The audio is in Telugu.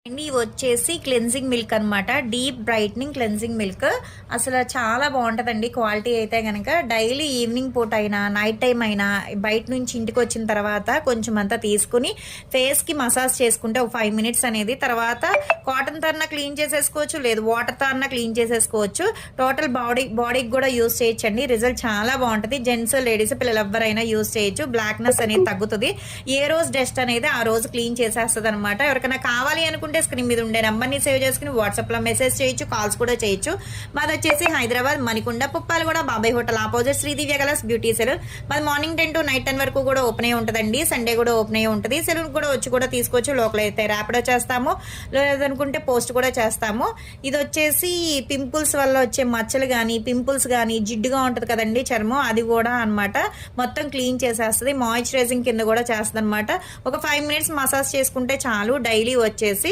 ఇవి వచ్చేసి క్లెన్జింగ్ మిల్క్ అనమాట. Deep brightening cleansing milk. అసలు చాలా బాగుంటుందండి క్వాలిటీ అయితే కనుక. డైలీ ఈవినింగ్ పూట అయినా నైట్ టైం అయినా బయట నుంచి ఇంటికి వచ్చిన తర్వాత కొంచెం అంతా తీసుకుని ఫేస్కి మసాజ్ చేసుకుంటే ఒక 5 మినిట్స్ అనేది, తర్వాత కాటన్ తో అన్నా క్లీన్ చేసేసుకోవచ్చు, లేదు వాటర్తో అన్నా క్లీన్ చేసేసుకోవచ్చు. టోటల్ బాడీకి కూడా యూస్ చేయొచ్చండి. రిజల్ట్ చాలా బాగుంటుంది. జెంట్స్ లేడీస్ పిల్లలు ఎవరైనా యూస్ చేయొచ్చు. బ్లాక్నెస్ అనేది తగ్గుతుంది. ఏ రోజు డస్ట్ అనేది ఆ రోజు క్లీన్ చేసేస్తుంది అనమాట. ఎవరికైనా కావాలి అనుకుంటే స్క్రీన్ మీద ఉండే నంబర్ని సేవ్ చేసుకుని వాట్సాప్లో మెసేజ్ చేయొచ్చు, కాల్స్ కూడా చేయొచ్చు. మాది వచ్చేసి Hyderabad Manikonda Puppalaguda Babai hotel opposite Sridivya colours beauty salon. మాది మార్నింగ్ 10 to నైట్ 10 వరకు కూడా ఓపెన్ అయి ఉంటుందండి. సండే కూడా ఓపెన్ అయి ఉంటుంది. సెలూన్ కూడా వచ్చి కూడా తీసుకోవచ్చు. లోకల్ అయితే ర్యాపిడో చేస్తాము, లేదనుకుంటే పోస్ట్ కూడా చేస్తాము. ఇది వచ్చేసి పింపుల్స్ వల్ల వచ్చే మచ్చలు కానీ పింపుల్స్ కానీ జిడ్డుగా ఉంటుంది కదండి చర్మం, అది కూడా అనమాట మొత్తం క్లీన్ చేసేస్తుంది. మాయిశ్చరైజింగ్ కింద కూడా చేస్తుంది అనమాట. ఒక 5 మినిట్స్ మసాజ్ చేసుకుంటే చాలు. డైలీ వచ్చేసి